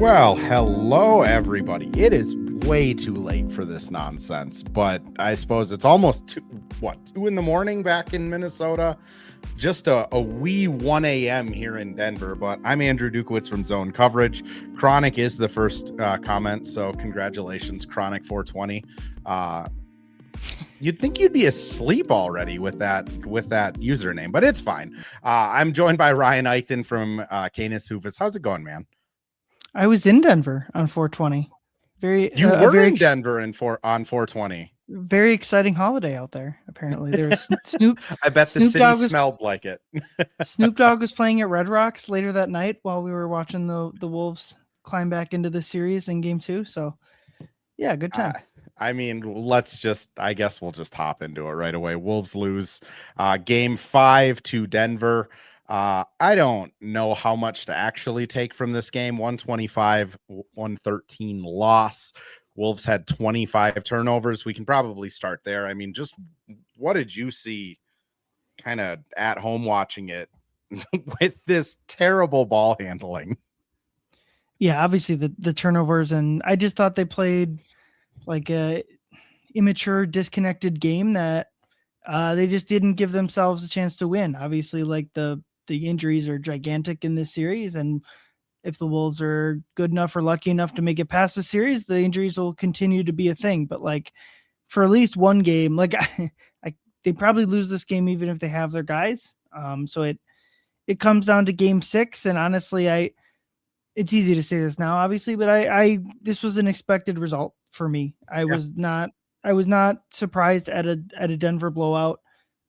Well, hello, everybody. It is way too late for this nonsense, but I suppose it's almost 2 in the morning back in Minnesota. Just a wee 1 a.m. here in Denver, but I'm Andrew Dukowitz from Zone Coverage. Chronic is the first comment, so congratulations, Chronic 420. You'd think you'd be asleep already with that username, but it's fine. I'm joined by Ryan Eichten from Canis, Hoopus. How's it going, man? I was in Denver on 420. You were in Denver on 420. Very exciting holiday out there. Apparently, there was Snoop. I bet the city smelled like it. Snoop Dogg was playing at Red Rocks later that night while we were watching the Wolves climb back into the series in Game 2. So, yeah, good time. I mean, I guess we'll just hop into it right away. Wolves lose Game 5 to Denver. I don't know how much to actually take from this game. 125-113 loss. Wolves had 25 turnovers. We can probably start there. I mean, just what did you see kind of at home watching it with this terrible ball handling? Yeah, obviously the turnovers, and I just thought they played like a immature, disconnected game that they just didn't give themselves a chance to win. Obviously, like the injuries are gigantic in this series, and if the Wolves are good enough or lucky enough to make it past the series, the injuries will continue to be a thing. But like for at least one game, like they probably lose this game even if they have their guys. So it comes down to Game 6, and honestly, it's easy to say this now, obviously, but this was an expected result for me. I was not surprised at a Denver blowout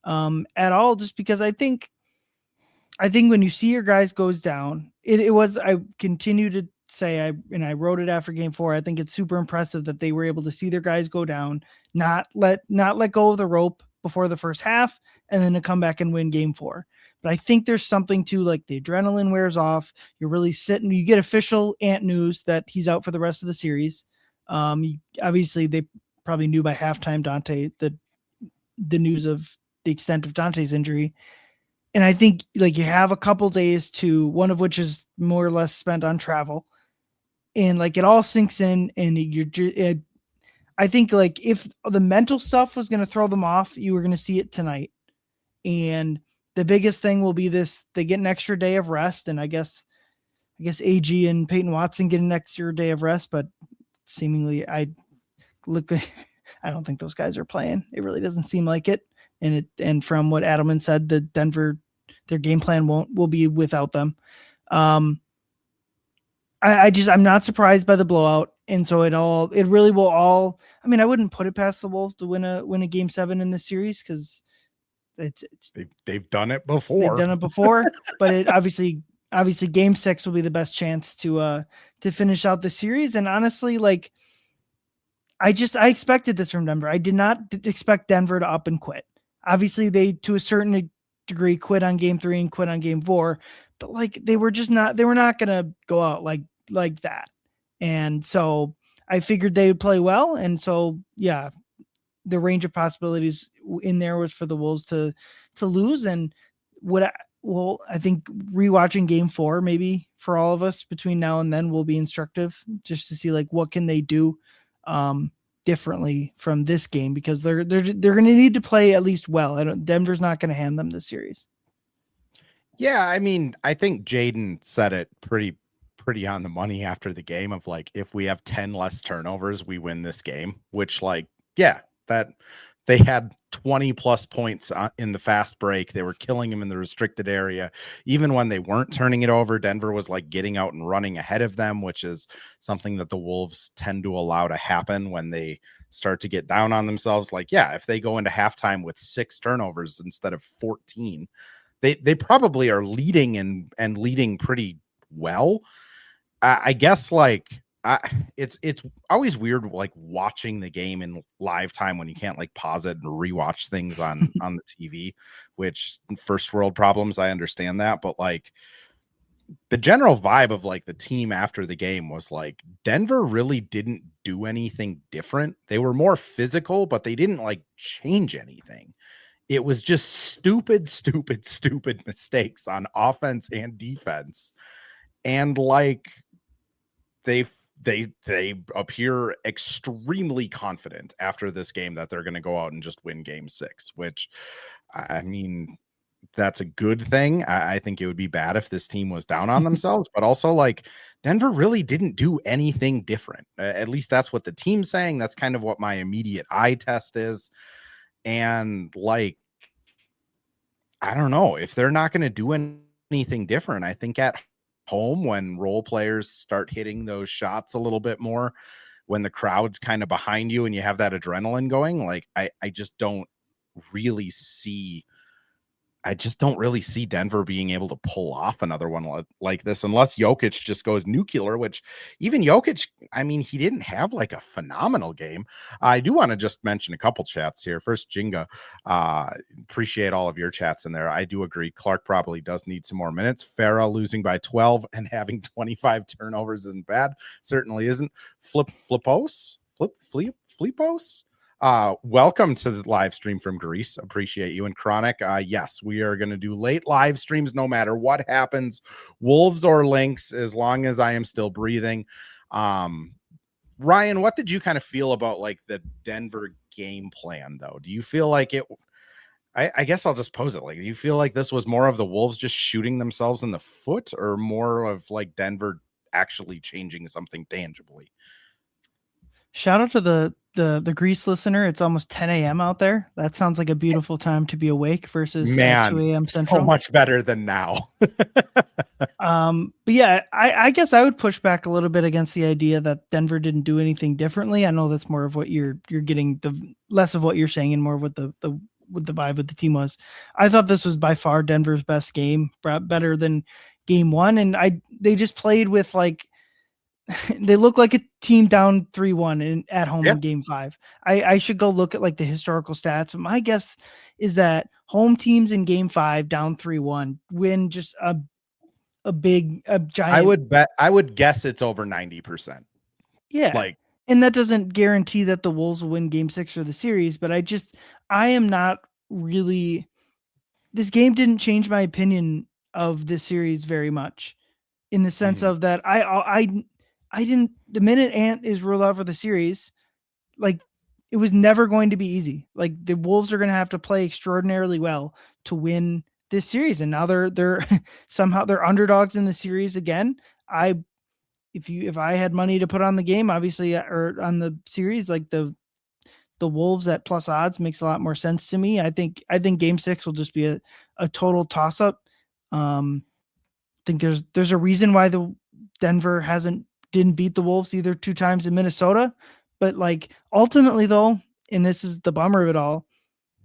at all, just because I think when you see your guys goes down, I continue to say, I wrote it after Game 4. I think it's super impressive that they were able to see their guys go down, not let go of the rope before the first half, and then to come back and win Game 4. But I think there's something to, like, the adrenaline wears off. You're really sitting, you get official Ant news that he's out for the rest of the series. Obviously they probably knew by halftime Dante, the news of the extent of Dante's injury. And I think like you have a couple days to, one of which is more or less spent on travel, and like it all sinks in, and I think like if the mental stuff was going to throw them off, you were going to see it tonight. And the biggest thing will be this: they get an extra day of rest, and I guess AG and Peyton Watson get an extra day of rest, but seemingly I don't think those guys are playing. It really doesn't seem like it. And from what Adelman said, the Denver, their game plan will be without them. I'm not surprised by the blowout. And so it really will all, I mean, I wouldn't put it past the Wolves to win a Game 7 in this series, because they've done it before. But it obviously Game 6 will be the best chance to finish out the series. And honestly, like, I expected this from Denver. I did not expect Denver to up and quit. Obviously, they, to a certain degree, quit on Game 3 and quit on Game 4, but like they were not going to go out like that. And so I figured they would play well. And so, yeah, the range of possibilities in there was for the Wolves to lose. And I think rewatching Game 4, maybe for all of us between now and then, will be instructive, just to see like what can they do differently from this game, because they're going to need to play at least well. Denver's not going to hand them this series. Yeah, I mean, I think Jaden said it pretty on the money after the game of like, if we have 10 less turnovers, we win this game, which, like, yeah, that they had 20 plus points in the fast break. They were killing him in the restricted area. Even when they weren't turning it over, Denver was like getting out and running ahead of them, which is something that the Wolves tend to allow to happen when they start to get down on themselves. Like, yeah, if they go into halftime with 6 turnovers instead of 14, they probably are leading and leading pretty well. I guess, like, it's always weird, like, watching the game in live time when you can't like pause it and rewatch things on the TV, which first world problems, I understand that, but like the general vibe of like the team after the game was like Denver really didn't do anything different. They were more physical, but they didn't like change anything. It was just stupid mistakes on offense and defense. And like they appear extremely confident after this game that they're going to go out and just win game 6, which, I mean, that's a good thing. I think it would be bad if this team was down on themselves, but also, like, Denver really didn't do anything different. At least that's what the team's saying. That's kind of what my immediate eye test is. And, like, I don't know if they're not going to do anything different. I think at home, when role players start hitting those shots a little bit more, when the crowd's kind of behind you and you have that adrenaline going, like, I just don't really see Denver being able to pull off another one like this, unless Jokic just goes nuclear, which even Jokic, I mean, he didn't have like a phenomenal game. I do want to just mention a couple chats here. First, Jinga, appreciate all of your chats in there. I do agree. Clark probably does need some more minutes. Farah losing by 12 and having 25 turnovers isn't bad. Certainly isn't. Flipos? Welcome to the live stream from Greece. Appreciate you. And Chronic, yes, we are going to do late live streams no matter what happens, Wolves or Lynx, as long as I am still breathing. Ryan, what did you kind of feel about like the Denver game plan, though? Do you feel like it? I guess I'll just pose it like, do you feel like this was more of the Wolves just shooting themselves in the foot, or more of like Denver actually changing something tangibly? Shout out to the Greece listener. It's almost 10 a.m. out there. That sounds like a beautiful time to be awake versus 2 a.m. Central. So much better than now. But yeah, I guess I would push back a little bit against the idea that Denver didn't do anything differently. I know that's more of what you're getting, the less of what you're saying and more of what the vibe of the team was. I thought this was by far Denver's best game, better than game 1. And they just played with like, they look like a team down 3-1 at home in game 5. I should go look at like the historical stats, but my guess is that home teams in game 5 down 3-1 win just a giant. I would guess it's over 90%. Yeah. And that doesn't guarantee that the Wolves will win game 6 or the series, but I am not really, this game didn't change my opinion of this series very much, in the sense of that I didn't, the minute Ant is ruled out for the series, like, it was never going to be easy. Like, the Wolves are going to have to play extraordinarily well to win this series. And now they're somehow they're underdogs in the series again. If I had money to put on the game, obviously, or on the series, like the Wolves at plus odds makes a lot more sense to me. I think game 6 will just be a total toss up. I think there's a reason why the Denver didn't beat the Wolves either 2 times in Minnesota, but like ultimately though, and this is the bummer of it all,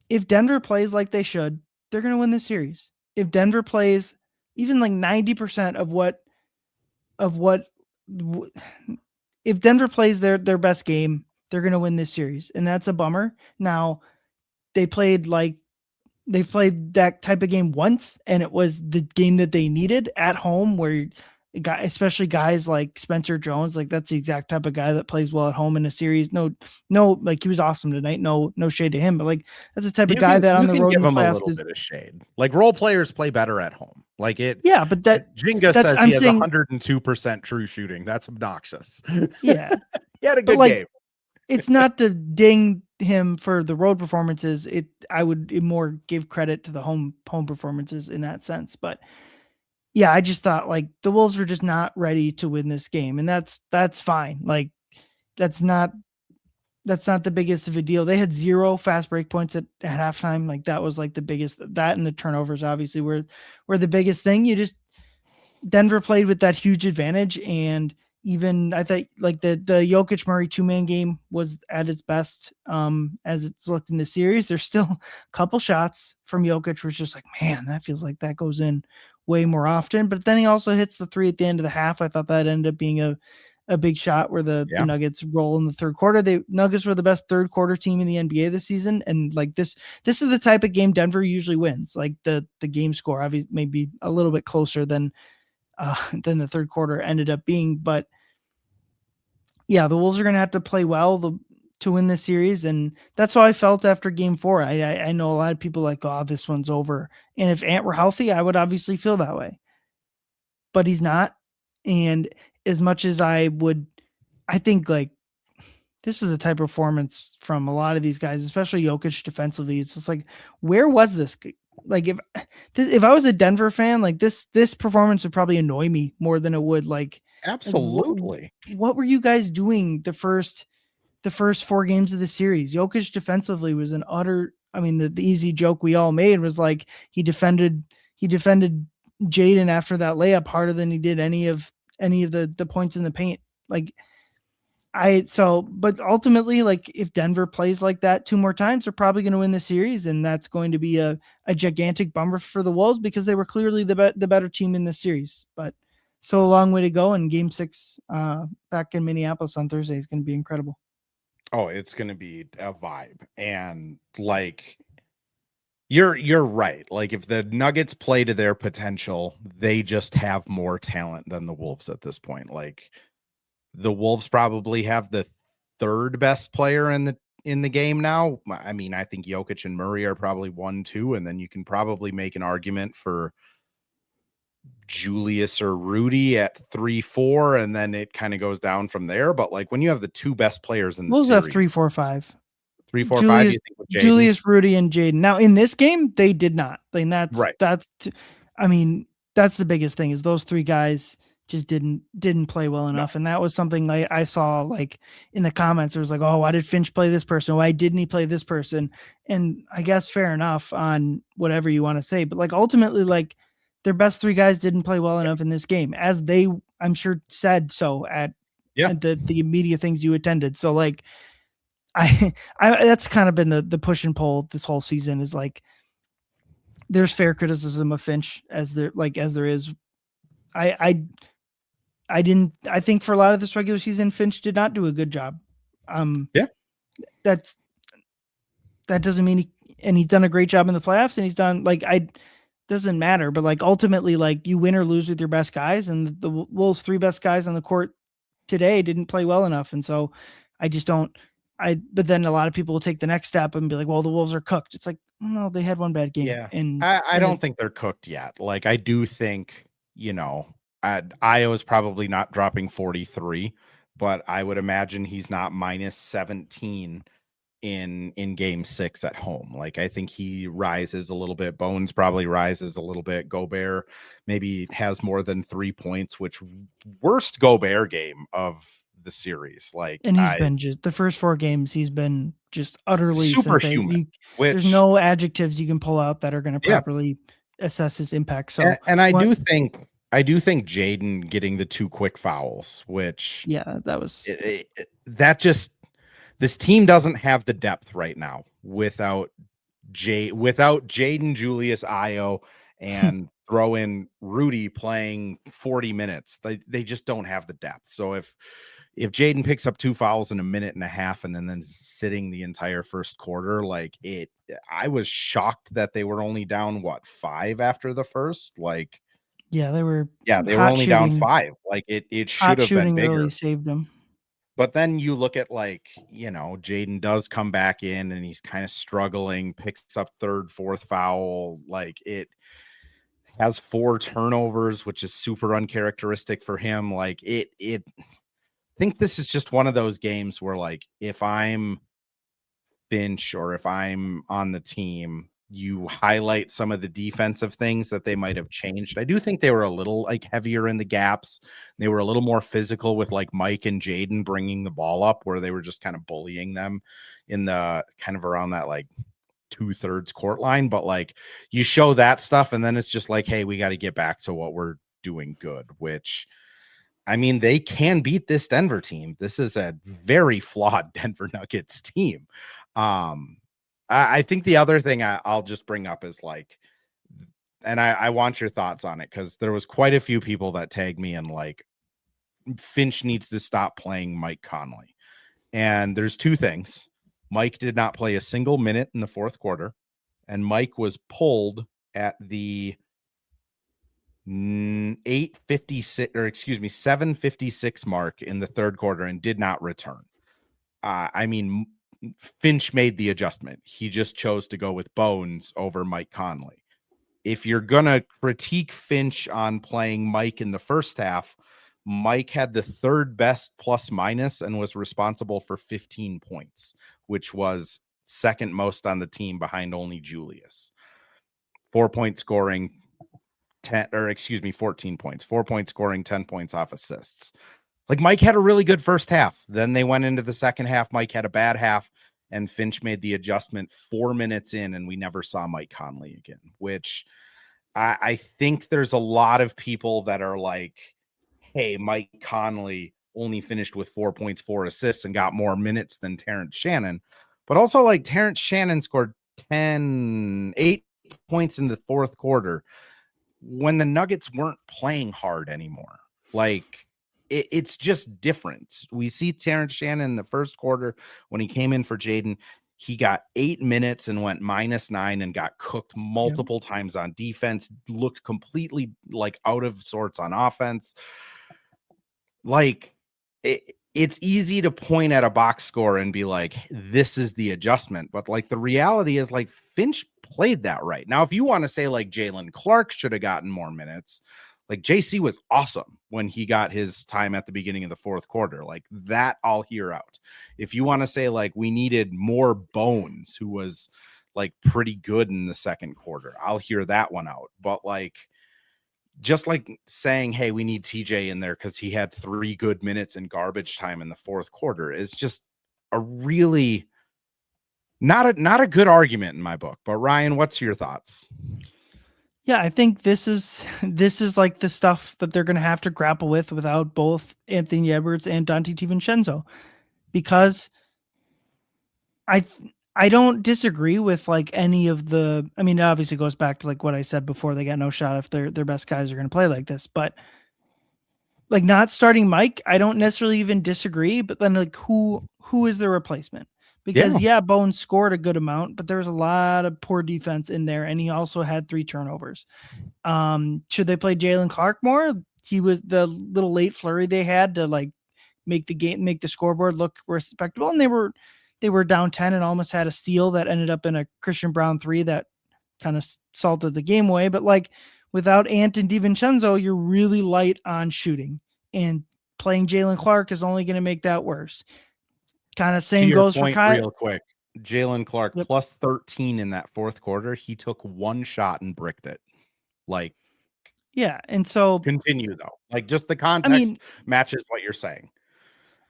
if Denver plays like they should, they're going to win this series. If Denver plays even like 90% if Denver plays their best game, they're going to win this series. And that's a bummer. Now, they've played that type of game once, and it was the game that they needed at home, where especially guys like Spencer Jones, like that's the exact type of guy that plays well at home in a series. No, like he was awesome tonight. No shade to him, but like that's the type of guy that on the road give in the him a playoffs little bit of shade. Like, role players play better at home. Like it. Yeah, but Jinga says he has 102% true shooting. That's obnoxious. Yeah, he had a good game. It's not to ding him for the road performances. I would more give credit to the home performances in that sense, but. Yeah, I just thought like the Wolves were just not ready to win this game, and that's fine. Like that's not the biggest of a deal. They had 0 fast break points at halftime. Like that was like the biggest, that and the turnovers obviously were the biggest thing. Denver played with that huge advantage, and even I thought like the Jokic Murray 2-man game was at its best as it's looked in the series. There's still a couple shots from Jokic where it's just like, man, that feels like that goes in way more often, but then he also hits the 3 at the end of the half. I thought that ended up being a big shot where the Nuggets roll in the third quarter. The Nuggets were the best third quarter team in the NBA this season, and like this is the type of game Denver usually wins. Like the game score obviously may be a little bit closer than the third quarter ended up being, but yeah, the Wolves are going to have to play well to win this series, and that's how I felt after game 4. I know a lot of people like, oh, this one's over. And if Ant were healthy, I would obviously feel that way. But he's not. And as much as I think like this is a type of performance from a lot of these guys, especially Jokic defensively. It's just like, where was this? Like if I was a Denver fan, like this performance would probably annoy me more than it would Absolutely. What were you guys doing the first 4 games of the series? Jokic defensively was an utter. I mean, the easy joke we all made was like he defended Jaden after that layup harder than he did any of the points in the paint. Like but ultimately, like if Denver plays like that 2 more times, they're probably going to win the series, and that's going to be a gigantic bummer for the Wolves because they were clearly the better team in this series. But still a long way to go, and Game 6 back in Minneapolis on Thursday is going to be incredible. Oh, it's going to be a vibe. And like, you're right. Like if the Nuggets play to their potential, they just have more talent than the Wolves at this point. Like the Wolves probably have the 3rd best player in the game now. I mean, I think Jokic and Murray are probably 1, 2, and then you can probably make an argument for Julius or Rudy at 3, 4, and then it kind of goes down from there. But like when you have the 2 best players in the Wolves series, have 3, 4, 5. 3, 4, 5. You think with Julius, Rudy, and Jaden. Now in this game, they did not. Like I mean, that's the biggest thing is those 3 guys just didn't play well enough. No. And that was something like I saw like in the comments, it was like, oh, why did Finch play this person? Why didn't he play this person? And I guess fair enough on whatever you want to say, but like ultimately, like their best 3 guys didn't play well enough in this game, as they, I'm sure, said so at the media things you attended. So like I that's kind of been the push and pull this whole season is like there's fair criticism of Finch as there is. I think for a lot of this regular season, Finch did not do a good job. That doesn't mean he's done a great job in the playoffs, and he's done doesn't matter, but like ultimately, like you win or lose with your best guys, and the Wolves' 3 best guys on the court today didn't play well enough. And so but then a lot of people will take the next step and be like, well, the Wolves are cooked. It's like, no, they had 1 bad game. Yeah. And I don't think they're cooked yet. Like I do think, Io's probably not dropping 43, but I would imagine he's not minus 17 in Game 6 at home. Like I think he rises a little bit. Bones probably rises a little bit. Gobert maybe has more than 3 points, which worst Gobert game of the series. Like, and he's been just the first 4 games, he's been just utterly superhuman. There's no adjectives you can pull out that are going to properly assess his impact. So, and I do think Jaden getting the 2 quick fouls, which that was this team doesn't have the depth right now without Jaden, Julius, Io, and throw in Rudy playing 40 minutes. They just don't have the depth. So if Jaden picks up 2 fouls in a minute and a half and then sitting the entire first quarter, I was shocked that they were only down 5 after the first. They were only down 5. Like it should have been bigger. Really saved them. But then you look at Jaden does come back in and he's kind of struggling, picks up 3rd, 4th foul. Like it has 4 turnovers, which is super uncharacteristic for him. Like I think this is just one of those games where if I'm Finch or if I'm on the team, you highlight some of the defensive things that they might have changed. I do think they were a little heavier in the gaps. They were a little more physical with Mike and Jaden bringing the ball up, where they were just kind of bullying them in the kind of around that 2/3 court line. But you show that stuff and then it's just hey, we got to get back to what we're doing good, which I mean, they can beat this Denver team. This is a very flawed Denver Nuggets team. I think the other thing I'll just bring up is and I want your thoughts on it, because there was quite a few people that tagged me and Finch needs to stop playing Mike Conley. And there's 2 things. Mike did not play a single minute in the 4th quarter, and Mike was pulled at the 7:56 mark in the 3rd quarter and did not return. I mean, Finch made the adjustment. He just chose to go with Bones over Mike Conley. If you're going to critique Finch on playing Mike in the first half, Mike had the third best plus minus and was responsible for 15 points, which was second most on the team behind only Julius. 4-point scoring, 14 points, 4-point scoring, 10 points off assists. Like Mike had a really good first half. Then they went into the second half. Mike had a bad half and Finch made the adjustment 4 minutes in and we never saw Mike Conley again, which I think there's a lot of people that are like, hey, Mike Conley only finished with 4 points, 4 assists and got more minutes than Terrence Shannon. But also like Terrence Shannon scored 8 points in the fourth quarter when the Nuggets weren't playing hard anymore. Like it's just different. We see Terrence Shannon in the first quarter when he came in for Jaden. He got 8 minutes and went -9 and got cooked multiple times on defense, looked completely like out of sorts on offense. Like it's easy to point at a box score and be like, this is the adjustment. But like the reality is like Finch played that right. Now, if you want to say like Jalen Clark should have gotten more minutes, like JC was awesome when he got his time at the beginning of the fourth quarter. Like that I'll hear out. If you want to say like we needed more Bones, who was like pretty good in the second quarter, I'll hear that one out. But like, just like saying, hey, we need TJ in there because he had 3 good minutes in garbage time in the fourth quarter is just a really not a good argument in my book. But Ryan, what's your thoughts? Yeah, I think this is like the stuff that they're going to have to grapple with without both Anthony Edwards and Dante DiVincenzo, because I don't disagree with like any of the. I mean, it obviously goes back to like what I said before. They got no shot if their best guys are going to play like this. But like not starting Mike, I don't necessarily even disagree. But then like who is the replacement? Because Bones scored a good amount, but there was a lot of poor defense in there, and he also had 3 turnovers. Should they play Jalen Clark more? He was the little late flurry they had to like make the scoreboard look respectable, and they were down 10 and almost had a steal that ended up in a Christian Brown 3 that kind of salted the game away. But like without Ant and DiVincenzo, you're really light on shooting, and playing Jalen Clark is only going to make that worse. Kind of same goes for Kyle. Real quick, Jalen Clark plus 13 in that fourth quarter. He took 1 shot and bricked it. Like, yeah, and so continue though. Like, just the context matches what you're saying.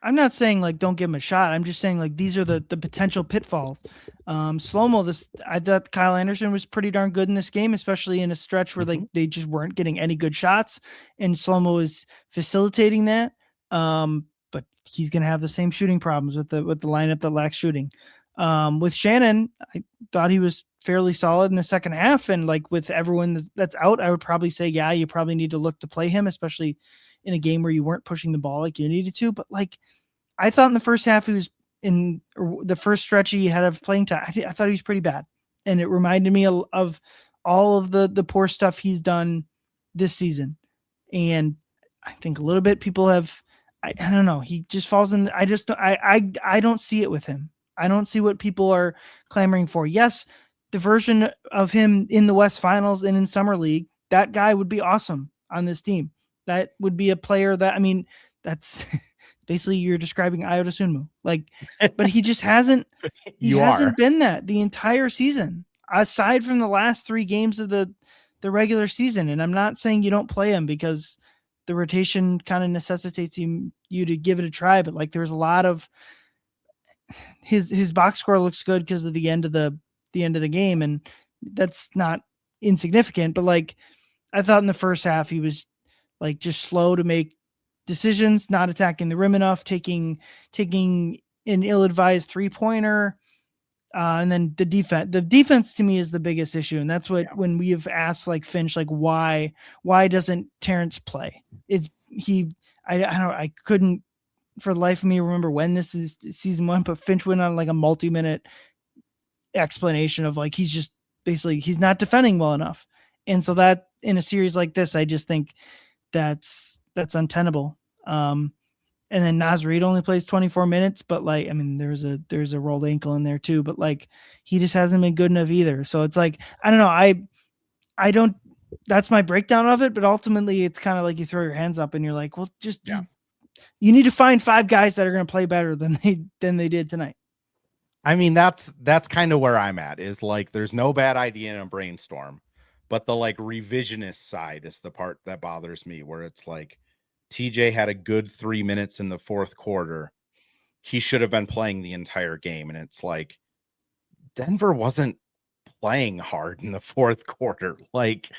I'm not saying like don't give him a shot. I'm just saying like these are the potential pitfalls. Slow-mo, I thought Kyle Anderson was pretty darn good in this game, especially in a stretch where like they just weren't getting any good shots, and Slow-mo is facilitating that. But he's going to have the same shooting problems with the lineup that lacks shooting. With Shannon, I thought he was fairly solid in the second half. And like with everyone that's out, I would probably say, yeah, you probably need to look to play him, especially in a game where you weren't pushing the ball like you needed to. But like, I thought in the first half, he was in the first stretch he had of playing time. I thought he was pretty bad. And it reminded me of all of the poor stuff he's done this season. And I think a little bit people have, I don't know. He just falls in. I don't see it with him. I don't see what people are clamoring for. Yes, the version of him in the West Finals and in Summer League, that guy would be awesome on this team. That would be a player that, I mean, that's basically you're describing Ayo Dosunmu. Like, but he just hasn't. He hasn't been that the entire season, aside from the last 3 games of the regular season. And I'm not saying you don't play him because the rotation kind of necessitates you to give it a try, but like there's a lot of his box score looks good because of the end of the game, and that's not insignificant. But like I thought in the first half he was like just slow to make decisions, not attacking the rim enough, taking an ill-advised 3-pointer. And then the defense to me is the biggest issue. And that's what, when we have asked like Finch, like why doesn't Terrence play? I couldn't for the life of me remember when this is season 1, but Finch went on like a multi-minute explanation of like, he's just basically, he's not defending well enough. And so that in a series like this, I just think that's untenable. And then Naz Reid only plays 24 minutes, but like, I mean, there's a rolled ankle in there too, but like he just hasn't been good enough either. So it's like, I don't know. that's my breakdown of it. But ultimately, it's kind of like you throw your hands up and you're like, well, just Yeah. you need to find 5 guys that are going to play better than they did tonight. I mean, that's kind of where I'm at, is like there's no bad idea in a brainstorm, but the like revisionist side is the part that bothers me, where it's like TJ had a good 3 minutes in the fourth quarter. He should have been playing the entire game. And it's like Denver wasn't playing hard in the fourth quarter. Like,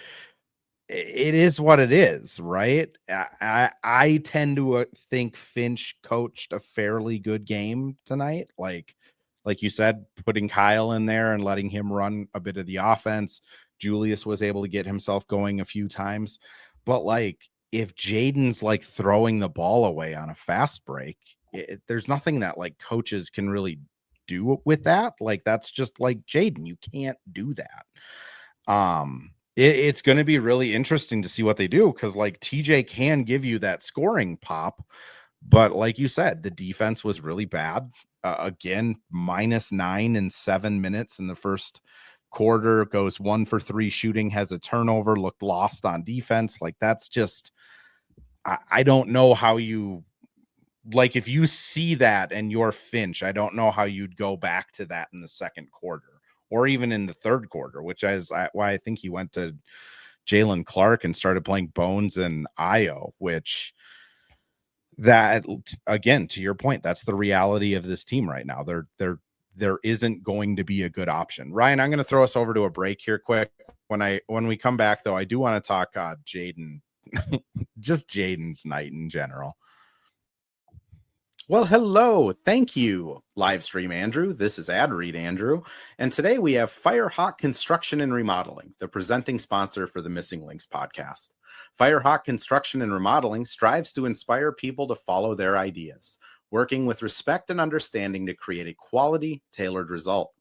it is what it is, right? I tend to think Finch coached a fairly good game tonight. Like you said, putting Kyle in there and letting him run a bit of the offense. Julius was able to get himself going a few times. But like, if Jaden's like throwing the ball away on a fast break, there's nothing that like coaches can really do with that. Like, that's just like Jaden. You can't do that. It's going to be really interesting to see what they do, because like TJ can give you that scoring pop, but like you said, the defense was really bad. Again, -9 in 7 minutes in the first quarter, goes 1 for 3 shooting, has a turnover, looked lost on defense. Like, that's just, I don't know how you, like, if you see that and you're Finch, I don't know how you'd go back to that in the second quarter or even in the third quarter, which is why I think he went to Jalen Clark and started playing Bones and Io, which, that, again, to your point, that's the reality of this team right now. There isn't going to be a good option. Ryan, I'm going to throw us over to a break here quick. When we come back, though, I do want to talk Jaden, just Jaden's night in general. Well, hello. Thank you, Livestream Andrew. This is Ad Read Andrew. And today we have Firehawk Construction and Remodeling, the presenting sponsor for the Missing Links podcast. Firehawk Construction and Remodeling strives to inspire people to follow their ideas, working with respect and understanding to create a quality, tailored result.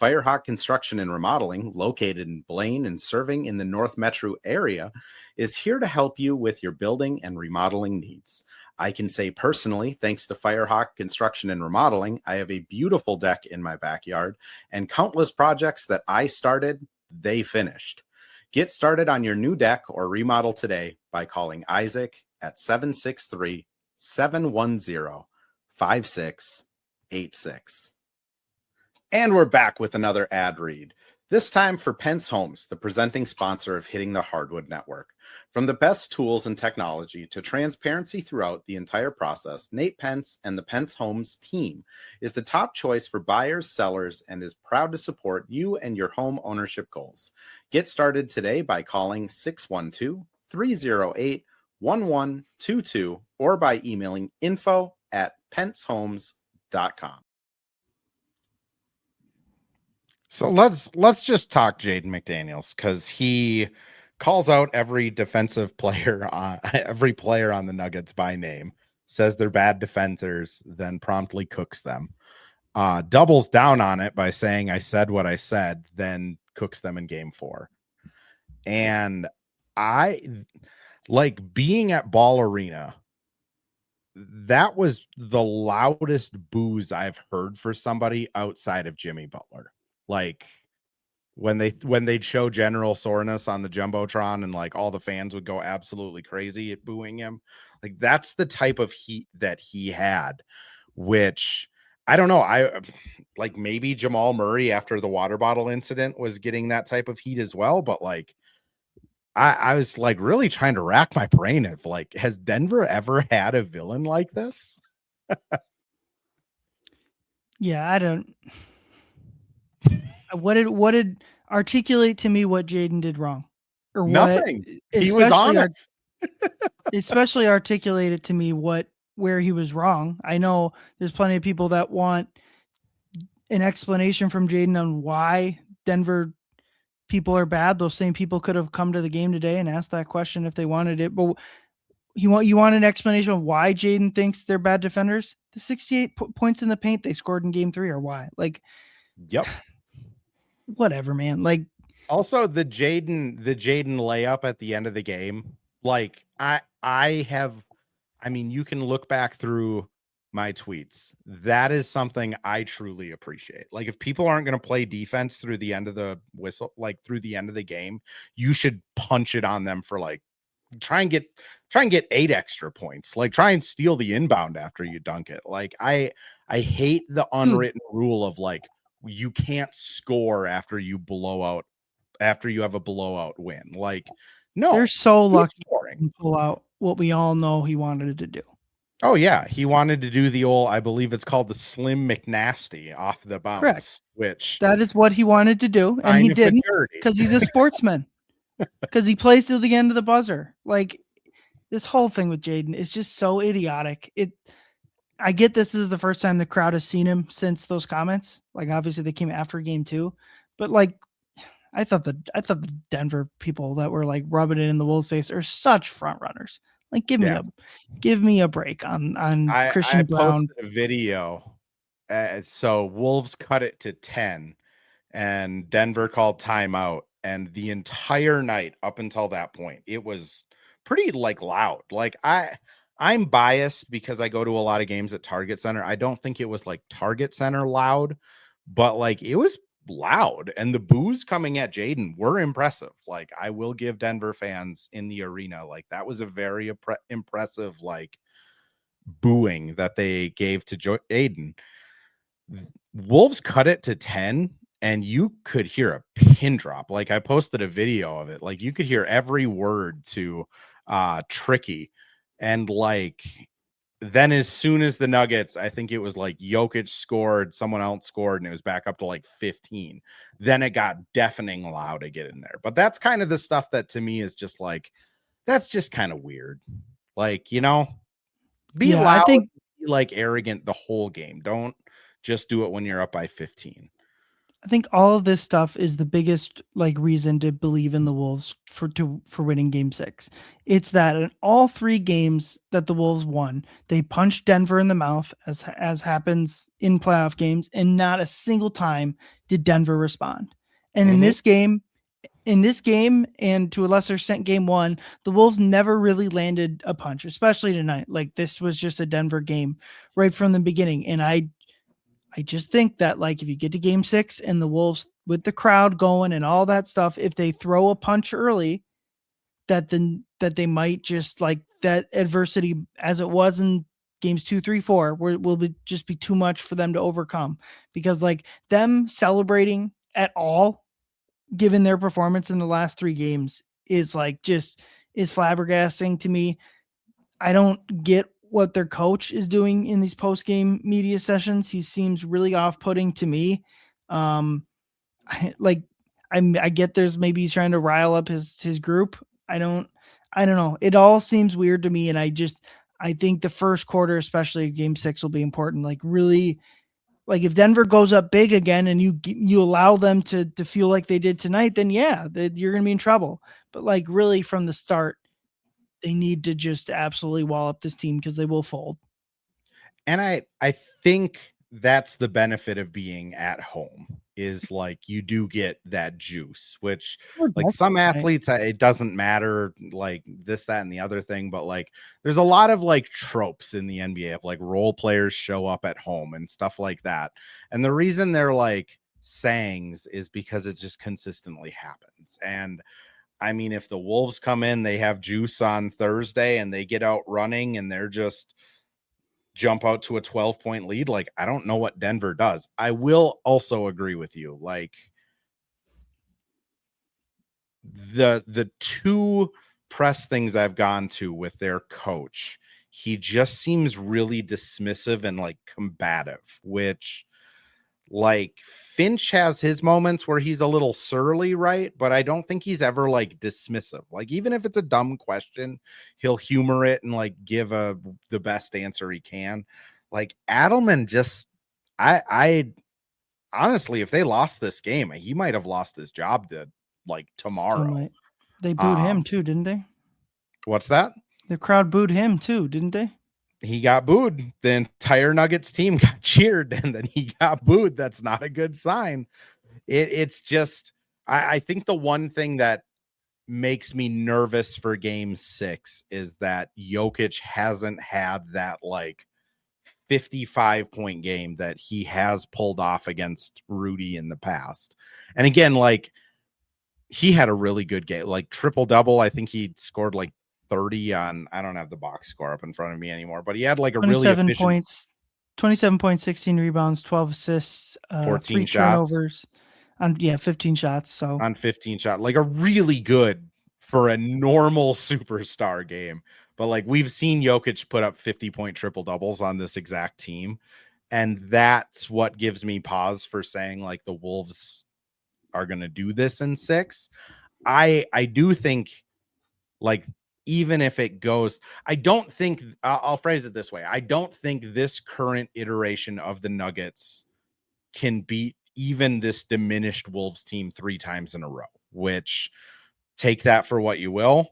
Firehawk Construction and Remodeling, located in Blaine and serving in the North Metro area, is here to help you with your building and remodeling needs. I can say personally, thanks to Firehawk Construction and Remodeling, I have a beautiful deck in my backyard, and countless projects that I started, they finished. Get started on your new deck or remodel today by calling Isaac at 763-710-5686. And we're back with another ad read, this time for Pence Homes, the presenting sponsor of Hitting the Hardwood Network. From the best tools and technology to transparency throughout the entire process, Nate Pence and the Pence Homes team is the top choice for buyers, sellers, and is proud to support you and your home ownership goals. Get started today by calling 612-308-1122 or by emailing info@pencehomes.com. So let's just talk Jaden McDaniels, because he calls out every defensive player every player on the Nuggets by name, says they're bad defenders, then promptly cooks them. Doubles down on it by saying I said what I said, then cooks them in game 4. And I like being at Ball Arena. That was the loudest boos I've heard for somebody outside of Jimmy Butler. Like, when they'd show General Soreness on the Jumbotron and like all the fans would go absolutely crazy at booing him. Like, that's the type of heat that he had, which I don't know. I like, maybe Jamal Murray after the water bottle incident was getting that type of heat as well. But like, I was like really trying to rack my brain of like, has Denver ever had a villain like this? Yeah, I don't. What did articulate to me what Jaden did wrong, or Nothing. what? He was honest. Especially articulated to me where he was wrong. I know there's plenty of people that want an explanation from Jaden on why Denver people are bad. Those same people could have come to the game today and asked that question if they wanted it. But you want an explanation of why Jaden thinks they're bad defenders? The 68 points in the paint they scored in game 3 are why. Like, yep. Whatever, man. Like, also the Jaden layup at the end of the game. Like, I mean, you can look back through my tweets. That is something I truly appreciate. Like, if people aren't going to play defense through the end of the whistle, like through the end of the game, you should punch it on them for like try and get 8 extra points. Like, try and steal the inbound after you dunk it. Like, I hate the unwritten rule of like you can't score after you have a blowout win. Like, no, they're so lucky scoring. to pull out what we all know he wanted to do. Oh yeah, he wanted to do the old, I believe it's called the Slim McNasty off the bounce. Correct. Which that is what he wanted to do, and he didn't because he's a sportsman. Because he plays to the end of the buzzer. Like, this whole thing with Jaden is just so idiotic. I get this is the first time the crowd has seen him since those comments. Like, obviously they came after game 2, but like I thought the Denver people that were like rubbing it in the Wolves' face are such front runners. Like, give me a break on Christian Brown. I posted a video. So Wolves cut it to 10, and Denver called timeout. And the entire night up until that point, it was pretty like loud. Like, I'm biased because I go to a lot of games at Target Center. I don't think it was like Target Center loud, but like it was loud, and the boos coming at Jaden were impressive. Like, I will give Denver fans in the arena, like, that was a very impressive like booing that they gave to Jaden. Wolves cut it to 10, and you could hear a pin drop. Like, I posted a video of it. Like, you could hear every word to Tricky. And like, then as soon as the Nuggets, I think it was like Jokic scored, someone else scored, and it was back up to like 15. Then it got deafening loud to get in there. But that's kind of the stuff that to me is just like, that's just kind of weird. Like, you know, be loud, I think, be like arrogant the whole game. Don't just do it when you're up by 15. I think all of this stuff is the biggest like reason to believe in the Wolves for winning game 6. It's that in all 3 games that the Wolves won, they punched Denver in the mouth as happens in playoff games, and not a single time did Denver respond. And in this game, and to a lesser extent game 1, the Wolves never really landed a punch, especially tonight. Like, this was just a Denver game right from the beginning. And I just think that, like, if you get to game 6 and the Wolves with the crowd going and all that stuff, if they throw a punch early, that they might just, like, that adversity as it was in games 2, 3, 4 will just be too much for them to overcome, because like them celebrating at all, given their performance in the last 3 games, is flabbergasting to me. I don't get what their coach is doing in these post-game media sessions. He seems really off-putting to me. I get there's maybe he's trying to rile up his group. I don't know. It all seems weird to me. And I think the first quarter, especially game 6, will be important. Like, really, like, if Denver goes up big again and you allow them to feel like they did tonight, then yeah, you're going to be in trouble. But like, really from the start, they need to just absolutely wall up this team, because they will fold. And I think that's the benefit of being at home, is like, you do get that juice, which like some athletes, it doesn't matter, like this, that, and the other thing. But like, there's a lot of like tropes in the NBA of like role players show up at home and stuff like that. And the reason they're like sayings is because it just consistently happens. And I mean, if the Wolves come in, they have juice on Thursday and they get out running and they're just jump out to a 12-point lead, like, I don't know what Denver does. I will also agree with you. Like, the 2 press things I've gone to with their coach, he just seems really dismissive and like combative, which, like, Finch has his moments where he's a little surly, right? But I don't think he's ever like dismissive. Like, even if it's a dumb question, he'll humor it and like give the best answer he can. Like, Adelman just, I honestly, if they lost this game, he might have lost his job to like tomorrow. They booed him too, didn't they? What's that? The crowd booed him too, didn't they? He got booed. The entire Nuggets team got cheered, and then he got booed. That's not a good sign. It's just, I think the one thing that makes me nervous for game 6 is that Jokic hasn't had that like 55-point game that he has pulled off against Rudy in the past. And again, like, he had a really good game, like triple double. I think he scored like 30 on, I don't have the box score up in front of me anymore, but he had like a really 27 efficient points, 27 points, 16 rebounds, 12 assists, 14 3 shots turnovers on 15 shots. So on 15 shot, like a really good for a normal superstar game. But like, we've seen Jokic put up 50-point triple doubles on this exact team. And that's what gives me pause for saying like the Wolves are going to do this in 6. I do think, like, even if it goes, I don't think, I'll phrase it this way. I don't think this current iteration of the Nuggets can beat even this diminished Wolves team 3 times in a row, which, take that for what you will.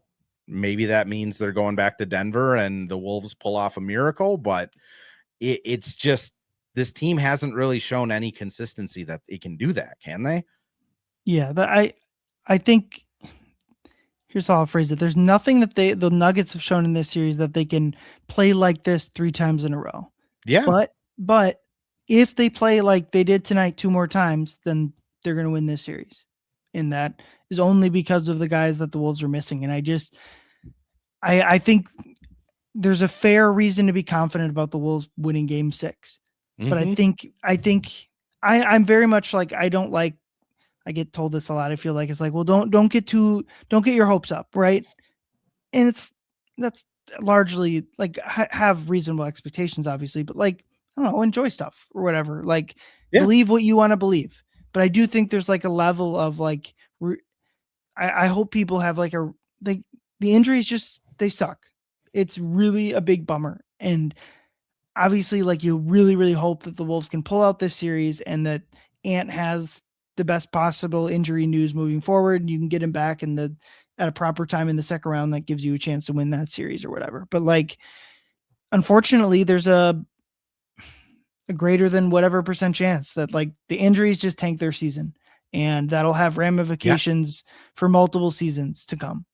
Maybe that means they're going back to Denver and the Wolves pull off a miracle, but it's just, this team hasn't really shown any consistency that it can do that, can they? yeah, I think, here's how I'll phrase it. There's nothing that the Nuggets have shown in this series that they can play like this 3 times in a row. Yeah. But if they play like they did tonight 2 more times, then they're going to win this series. And that is only because of the guys that the Wolves are missing. And I think there's a fair reason to be confident about the Wolves winning game 6. But I think I'm very much like, I get told this a lot. I feel like it's like, well, don't get your hopes up. Right. And that's largely like, have reasonable expectations, obviously, but like, I don't know, enjoy stuff or whatever. Like, believe what you want to believe. But I do think there's like a level of like, I hope people have like the injuries just, they suck. It's really a big bummer. And obviously, like, you really, really hope that the Wolves can pull out this series and that Ant has the best possible injury news moving forward. And you can get him back at a proper time in the second round that gives you a chance to win that series or whatever. But like, unfortunately, there's a greater than whatever percent chance that like the injuries just tank their season, and that'll have ramifications for multiple seasons to come.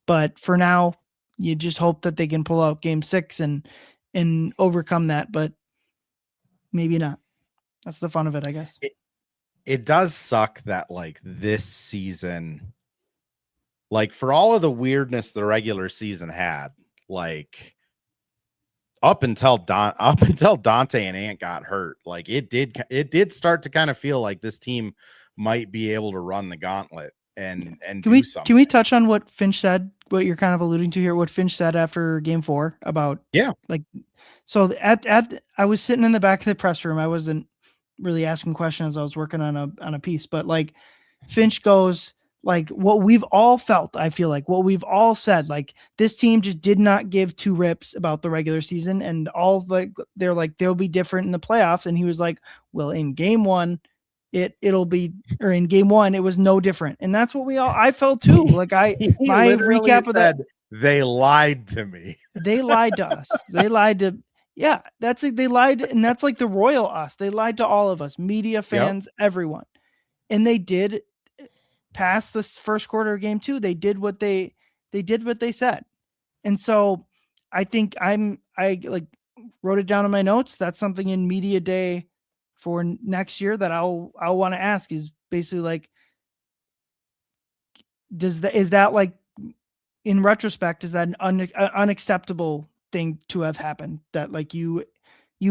But for now, you just hope that they can pull out game 6 and overcome that, but maybe not. That's the fun of it, I guess. It does suck that like this season, like, for all of the weirdness the regular season had, like, up until Dante and Ant got hurt, like it did start to kind of feel like this team might be able to run the gauntlet and do something. Can we touch on what Finch said, what you're kind of alluding to here, what Finch said after game 4 about, like, so I was sitting in the back of the press room. I wasn't really asking questions. I was working on a piece, but like, Finch goes, like, what we've all felt, I feel like what we've all said, like, this team just did not give 2 rips about the regular season, and they're like, they'll be different in the playoffs. And he was like, well, in game 1, it'll be, or in game 1, it was no different. And that's what I felt too. Like, my recap of that, they lied to me. They lied to us. They lied to, that's like, they lied. And that's like the royal us. They lied to all of us, media, fans, everyone. And they did. Past this first quarter of game 2, they did what they said. And so I think I like wrote it down in my notes. That's something in media day for next year that I'll want to ask, is basically like, is that like, in retrospect, is that an unacceptable thing to have happened, that like you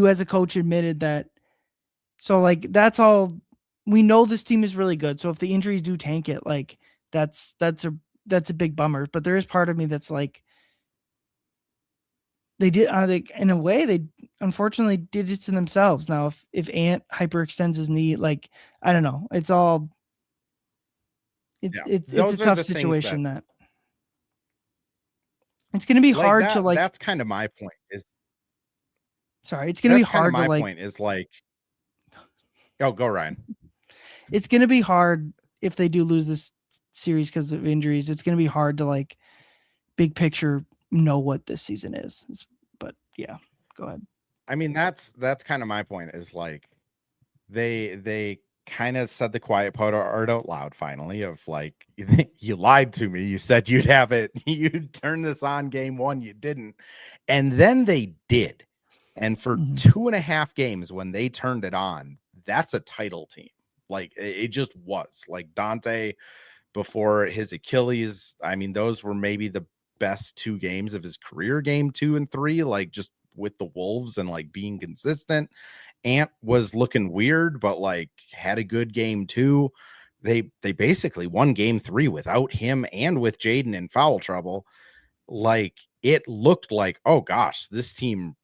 as a coach admitted that? So like, that's all. We know this team is really good. So if the injuries do tank it, like, that's a big bummer. But there is part of me that's like, they did, in a way, they unfortunately did it to themselves. Now, if Ant hyperextends his knee, like, I don't know, it's a tough situation that it's going to be hard to like. That's kind of my point. It's going to be hard to like. My point is like, go Ryan. It's going to be hard if they do lose this series because of injuries. It's going to be hard to like, big picture, know what this season is. But yeah, go ahead. I mean, that's kind of my point, is like, they kind of said the quiet part out loud finally, of like, you lied to me. You said you'd have it. You'd turn this on game 1. You didn't. And then they did. And for Mhm. 2.5 games when they turned it on, that's a title team. Like it just was. Like Dante before his Achilles, I mean, those were maybe the best 2 games of his career, game 2 and 3, like just with the Wolves and like being consistent. Ant was looking weird, but like had a good game too. They basically won game 3 without him and with Jaden in foul trouble. Like it looked like, oh gosh, this team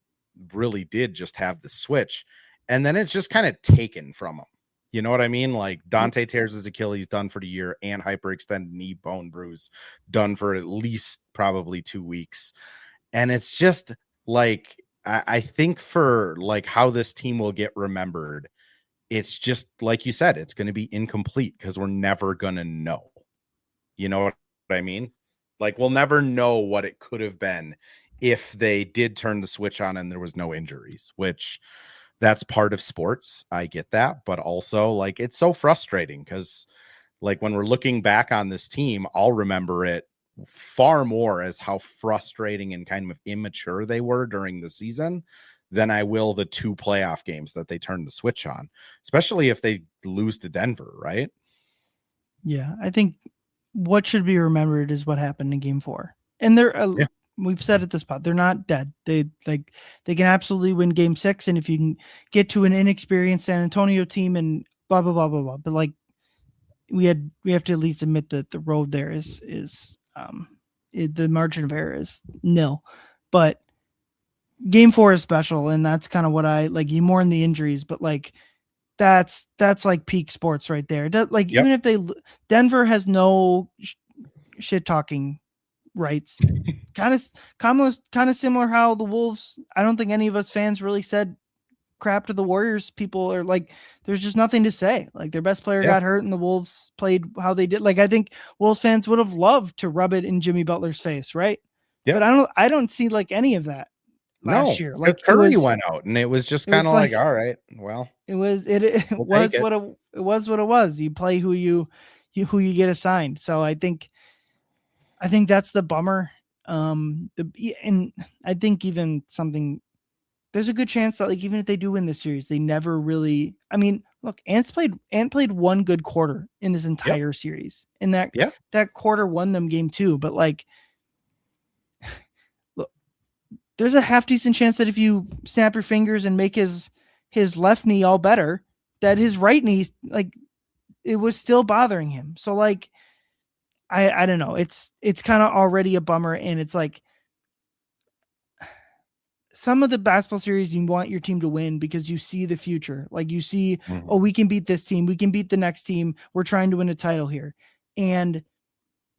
really did just have the switch. And then it's just kind of taken from them. You know what I mean? Like Dante tears his Achilles, done for the year, and hyperextended knee bone bruise, done for at least probably 2 weeks. And it's just like, I think for like how this team will get remembered, it's just like you said, it's going to be incomplete because we're never going to know. You know what I mean? Like we'll never know what it could have been if they did turn the switch on and there was no injuries, which that's part of sports. I get that, but also like it's so frustrating because like when we're looking back on this team, I'll remember it far more as how frustrating and kind of immature they were during the season than I will the 2 playoff games that they turned the switch on, especially if they lose to Denver, right? Yeah, I think what should be remembered is what happened in game 4. And Yeah. we've said at this spot, they're not dead. They can absolutely win game 6. And if you can get to an inexperienced San Antonio team and blah, blah, blah, blah, blah. But like we have to at least admit that the road there is the margin of error is nil. But game 4 is special. And that's kind of what I like. You mourn the injuries, but like, that's like peak sports right there. Like Yep. even if Denver has no shit talking rights, kind of similar how the Wolves. I don't think any of us fans really said crap to the Warriors. People are like, there's just nothing to say. Like their best player got hurt, and the Wolves played how they did. Like I think Wolves fans would have loved to rub it in Jimmy Butler's face, right? Yep. But I don't see like any of that last year. Like Curry went out, and it was just kind of like, all right, well, it was we'll take it. it was what it was. You play who you get assigned. So I think that's the bummer. And I think even something, there's a good chance that like even if they do win this series, they never really. I mean, look, Ant played 1 good quarter in this entire series, and that quarter won them game 2. But like, look, there's a half decent chance that if you snap your fingers and make his left knee all better, that his right knee, like, it was still bothering him. So like, I don't know. It's kind of already a bummer. And it's like some of the basketball series you want your team to win because you see the future. Like you see, oh, we can beat this team. We can beat the next team. We're trying to win a title here. And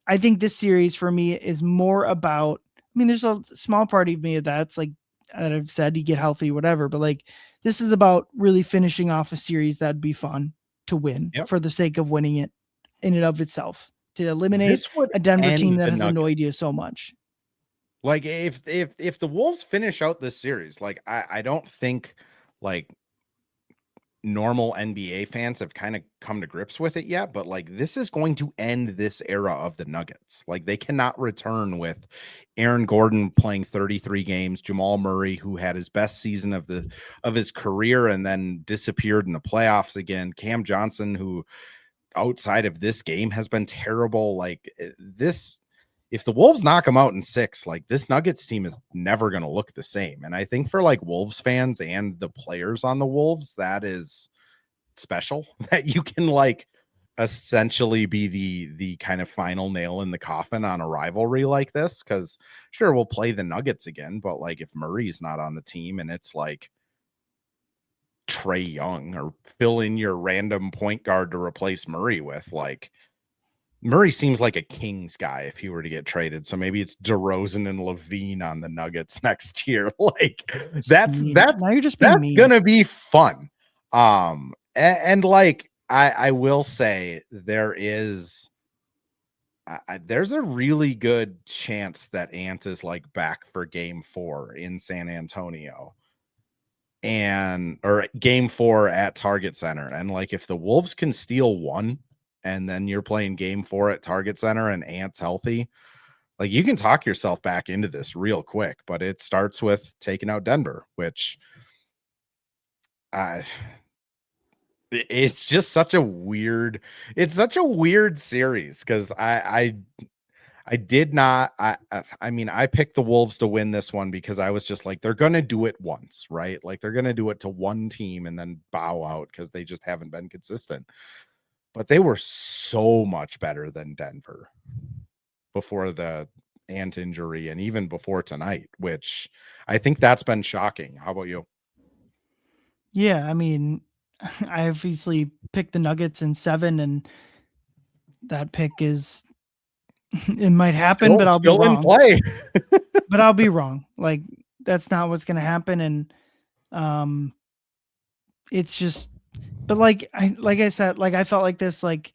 I think this series for me is more about, I mean, there's a small part of me that's like, that I've said, you get healthy, whatever, but like, this is about really finishing off a series that'd be fun to win for the sake of winning it in and of itself, to eliminate a Denver team that has annoyed you so much. Like if the Wolves finish out this series, like I don't think like normal NBA fans have kind of come to grips with it yet, but like this is going to end this era of the Nuggets. Like they cannot return with Aaron Gordon playing 33 games, Jamal Murray, who had his best season of his career and then disappeared in the playoffs again, Cam Johnson, who outside of this game has been terrible. Like this, if the Wolves knock them out in 6, like this Nuggets team is never going to look the same. And I think for like Wolves fans and the players on the Wolves, that is special that you can like essentially be the kind of final nail in the coffin on a rivalry like this. Cause sure, we'll play the Nuggets again, but like if Murray's not on the team and it's like Trae Young or fill in your random point guard to replace Murray with, like Murray seems like a Kings guy if he were to get traded. So maybe it's DeRozan and Levine on the Nuggets next year. Like that's now you're just being mean. Gonna be fun. And like I will say there is there's a really good chance that Ant is like back for game 4 in San Antonio or game 4 at Target Center. And like if the Wolves can steal 1 and then you're playing game 4 at Target Center and Ant's healthy, Like, you can talk yourself back into this real quick, but it starts with taking out Denver, which uh, it's just such a weird series because I did not. I mean, I picked the Wolves to win this one because I was just like, they're going to do it once, right? Like, they're going to do it to one team and then bow out because they just haven't been consistent. But they were so much better than Denver before the Ant injury and even before tonight, which I think that's been shocking. How about you? Yeah, I mean, I obviously picked the Nuggets in 7, and that pick is it might happen, but I'll be Still in wrong. play. But I'll be wrong. Like, that's not what's going to happen, and um, it's just. But like I said, like I felt like this, like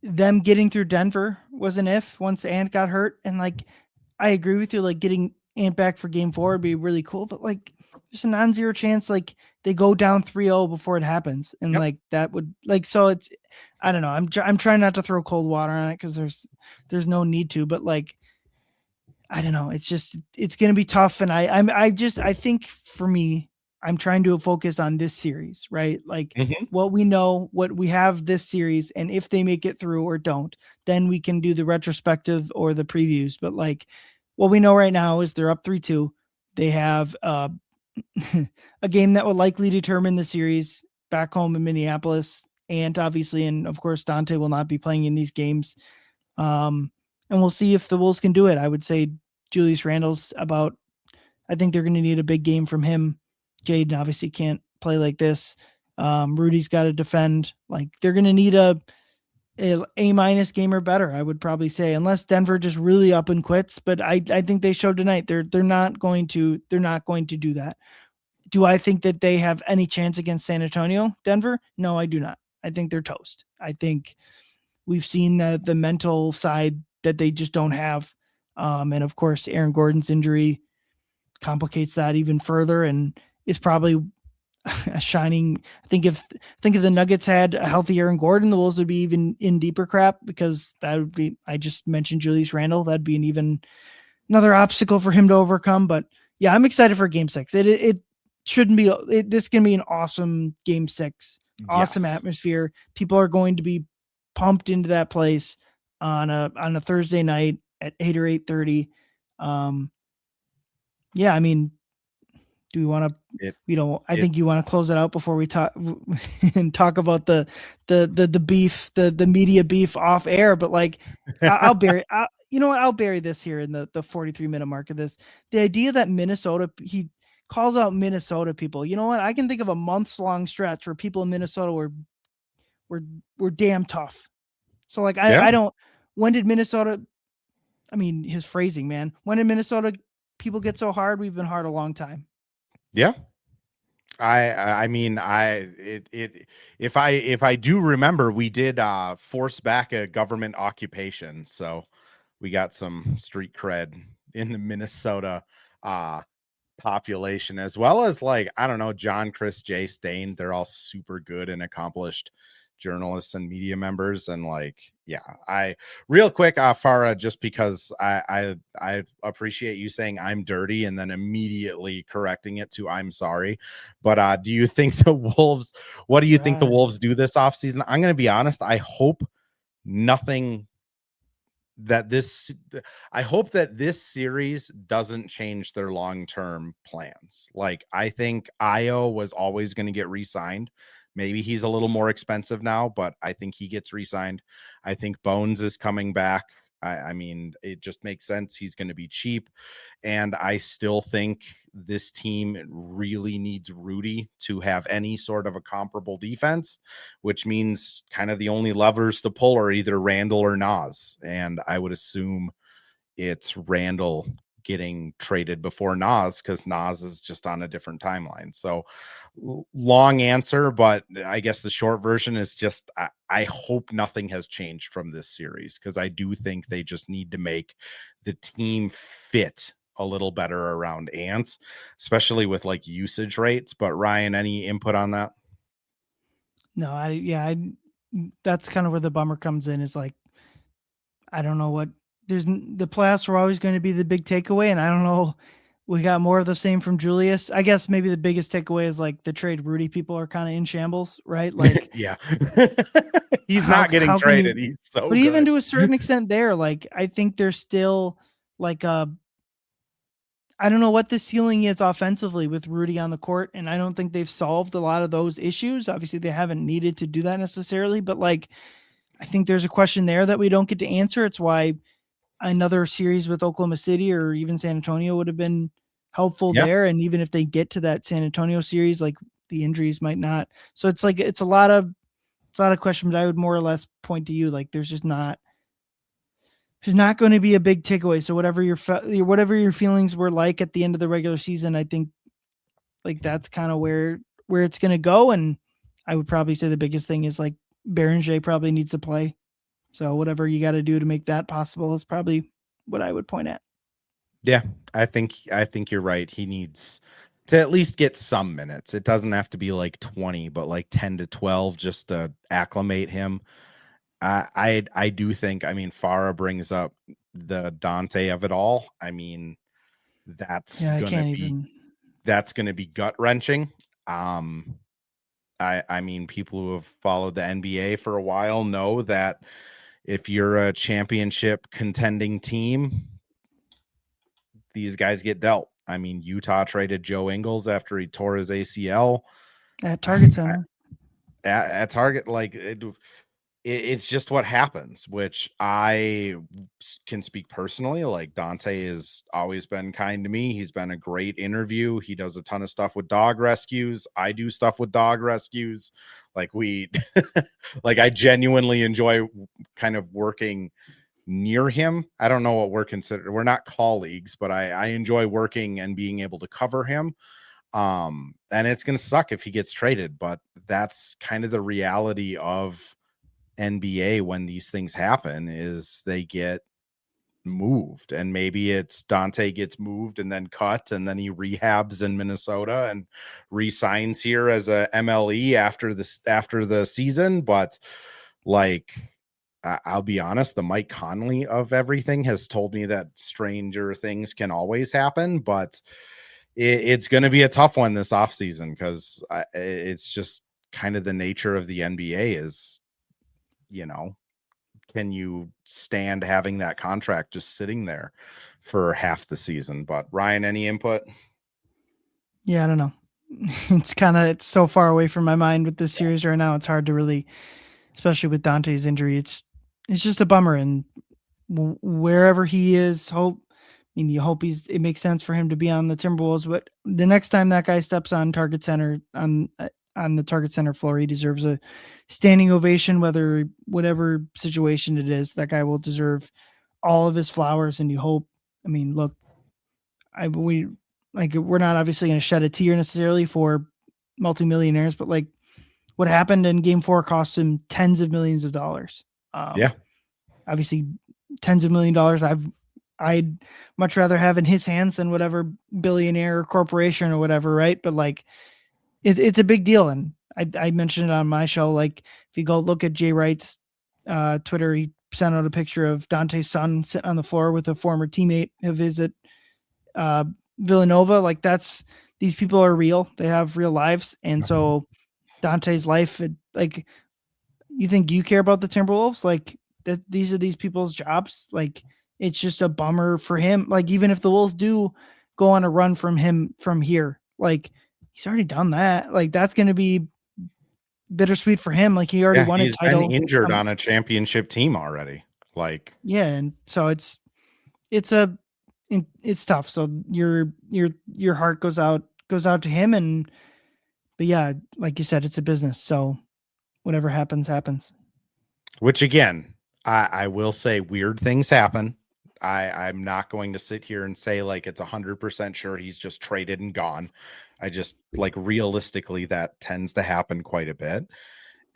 them getting through Denver was an if once Ant got hurt, and like I agree with you, like getting Ant back for Game 4 would be really cool, but like there's a non-zero chance like they go down 3-0 before it happens, and Yep. like that would like so it's I don't know. I'm trying not to throw cold water on it because there's no need to, but like I don't know. It's just it's gonna be tough, and I think for me, I'm trying to focus on this series, right? Like Mhm. what we know, what we have this series, and if they make it through or don't, then we can do the retrospective or the previews. But like what we know right now is they're up 3-2. They have a game that will likely determine the series back home in Minneapolis, and obviously, and of course, Dante will not be playing in these games. Um, and we'll see if the Wolves can do it. I would say Julius Randle's about. I think they're going to need a big game from him. Jaden obviously can't play like this. Rudy's got to defend. Like they're going to need a minus game or better. I would probably say, unless Denver just really up and quits. But I think they showed tonight they're not going to do that. Do I think that they have any chance against San Antonio, Denver? No, I do not. I think they're toast. I think we've seen the mental side that they just don't have. And of course, Aaron Gordon's injury complicates that even further and is probably a shining. I think if the Nuggets had a healthy Aaron Gordon, the Wolves would be even in deeper crap because that would be, I just mentioned Julius Randle. That'd be an even another obstacle for him to overcome. But yeah, I'm excited for game 6. It shouldn't be, this can be an awesome game 6, awesome Yes. atmosphere. People are going to be pumped into that place on a Thursday night at 8 or 8:30. Yeah, I mean, do we want to, I think you want to close it out before we talk and talk about the beef, the media beef off air, but like I'll bury you know what? I'll bury this here in the 43-minute mark of this. The idea that Minnesota, he calls out Minnesota people. You know what? I can think of a months long stretch where people in Minnesota were damn tough. So like I don't, when did Minnesota, I mean his phrasing, man. When did Minnesota people get so hard? We've been hard a long time. Yeah. I mean, if I do remember, we did force back a government occupation, so we got some street cred in the Minnesota population, as well as like, I don't know, John, Chris, Jay Stain. They're all super good and accomplished journalists and media members, and like, yeah, I real quick, Farah, just because I appreciate you saying I'm dirty and then immediately correcting it to I'm sorry. But do you think the Wolves? What do you think the Wolves do this offseason? I'm going to be honest. Nothing that this I hope that this series doesn't change their long-term plans. Like, I think Io was always going to get re-signed. Maybe he's a little more expensive now, but I think he gets re-signed. I think Bones is coming back. I mean, it just makes sense. He's going to be cheap. And I still think this team really needs Rudy to have any sort of a comparable defense, which means kind of the only levers to pull are either Randall or Nas. And I would assume it's Randall getting traded before Nas because Nas is just on a different timeline. So long answer, but I guess the short version is just I hope nothing has changed from this series because I do think they just need to make the team fit a little better around Ants, especially with like usage rates. But Ryan, any input on that? No, that's kind of where the bummer comes in, is like I don't know what the playoffs were always going to be the big takeaway, and I don't know. We got more of the same from Julius. I guess maybe the biggest takeaway is like the trade Rudy people are kind of in shambles, right? Like, Yeah. He's not getting can traded. you? He's so But even good. to a certain extent, there, like, I think there's still like I don't know what the ceiling is offensively with Rudy on the court, and I don't think they've solved a lot of those issues. Obviously, they haven't needed to do that necessarily, but like, I think there's a question there that we don't get to answer. It's why another series with Oklahoma City or even San Antonio would have been helpful Yeah. there. And even if they get to that San Antonio series, like, the injuries might not. So it's like it's a lot of questions. I would more or less point to you, like, there's not going to be a big takeaway. So whatever your feelings were like at the end of the regular season, I think like that's kind of where it's going to go. And I would probably say the biggest thing is like Berenger probably needs to play. So whatever you got to do to make that possible is probably what I would point at. Yeah, I think you're right. He needs to at least get some minutes. It doesn't have to be like 20, but like 10 to 12 just to acclimate him. I do think, I mean, Farah brings up the Dante of it all. I mean, that's Yeah, I gonna can't be even. gut wrenching. I mean, people who have followed the NBA for a while know that if you're a championship contending team, these guys get dealt. I mean, Utah traded Joe Ingles after he tore his ACL At Target Center. at Target. Like it's just what happens, which I can speak personally. Like Dante has always been kind to me. He's been a great interview. He does a ton of stuff with dog rescues. I do stuff with dog rescues. Like we, like I genuinely enjoy kind of working near him. I don't know what we're considered. We're not colleagues, but I enjoy working and being able to cover him. And it's going to suck if he gets traded, but that's kind of the reality of NBA when these things happen, is they get moved. And maybe it's Dante gets moved and then cut, and then he rehabs in Minnesota and re-signs here as a MLE after the season. But like, I'll be honest, the Mike Conley of everything has told me that stranger things can always happen, but it's going to be a tough one this offseason because it's just kind of the nature of the NBA is, you know, can you stand having that contract just sitting there for half the season? But Ryan, any input? Yeah, I don't know. It's so far away from my mind with this series right now. It's hard to really, especially with Dante's injury. It's just a bummer. And wherever he is, you hope it makes sense for him to be on the Timberwolves. But the next time that guy steps on Target Center on the Target Center floor, he deserves a standing ovation. Whatever situation it is, that guy will deserve all of his flowers. And you hope. I mean, look, we're not obviously going to shed a tear necessarily for multimillionaires, but like what happened in Game 4 cost him tens of millions of dollars. Yeah, obviously, tens of $1 million. I'd much rather have in his hands than whatever billionaire or corporation or whatever, right? But like, it's a big deal, and I mentioned it on my show. Like, if you go look at Jay Wright's Twitter, he sent out a picture of Dante's son sitting on the floor with a former teammate of his at Villanova. Like, these people are real; they have real lives, and so Dante's life, like, you think you care about the Timberwolves? Like, these are these people's jobs. Like, it's just a bummer for him. Like, even if the Wolves do go on a run from him from here, like, he's already done that. Like, that's going to be bittersweet for him. Like, he already won a title. He's been injured on a championship team already. Like, yeah, and so it's tough. So your heart goes out to him, but yeah, like you said, it's a business. So whatever happens, happens. which again, I will say weird things happen. I'm not going to sit here and say like it's 100% sure he's just traded and gone. I just, like, realistically that tends to happen quite a bit.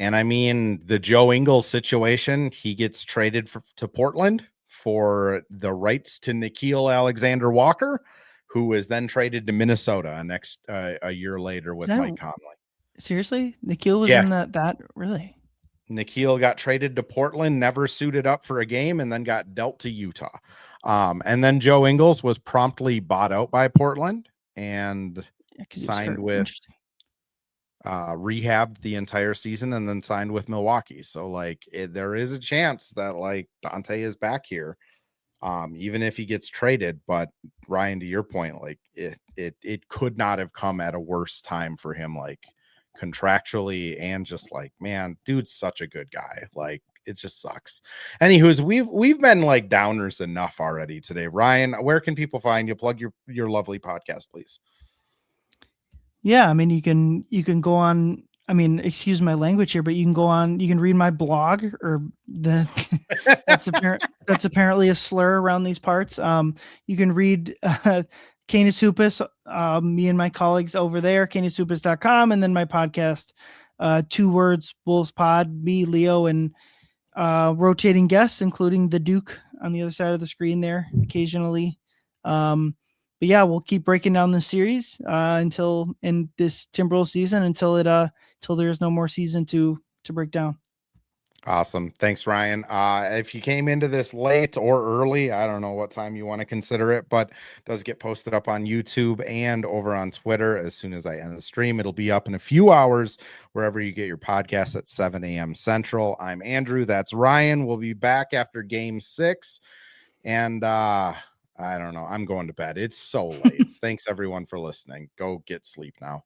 And I mean, the Joe Ingles situation, he gets traded to Portland for the rights to Nickeil Alexander-Walker, who was then traded to Minnesota a year later with Mike Conley. Seriously? Nickeil was Yeah. in that really? Nikhil got traded to Portland, never suited up for a game, and then got dealt to Utah. And then Joe Ingles was promptly bought out by Portland and signed with rehabbed the entire season and then signed with Milwaukee. So like there is a chance that like Dante is back here, even if he gets traded. But Ryan, to your point, like it could not have come at a worse time for him, like contractually and just like, man, dude's such a good guy. Like it just sucks. Anywho's, we've been like downers enough already today. Ryan, where can people find you? Plug your lovely podcast, please. Yeah, I mean, you can go on. I mean, excuse my language here, but you can go on. You can read my blog, or that's apparently a slur around these parts. You can read Canis Hoopus, me and my colleagues over there, canishoopus.com, and then my podcast, 2 words, Wolves Pod, me, Leo, and rotating guests, including the Duke on the other side of the screen there occasionally. But yeah, we'll keep breaking down the series until in this Timberwolves season until there's no more season to break down. Awesome. Thanks, Ryan. If you came into this late or early, I don't know what time you want to consider it, but it does get posted up on YouTube and over on Twitter as soon as I end the stream. It'll be up in a few hours wherever you get your podcast at 7 a.m. Central. I'm Andrew. That's Ryan. We'll be back after Game 6. And I don't know. I'm going to bed. It's so late. Thanks, everyone, for listening. Go get sleep now.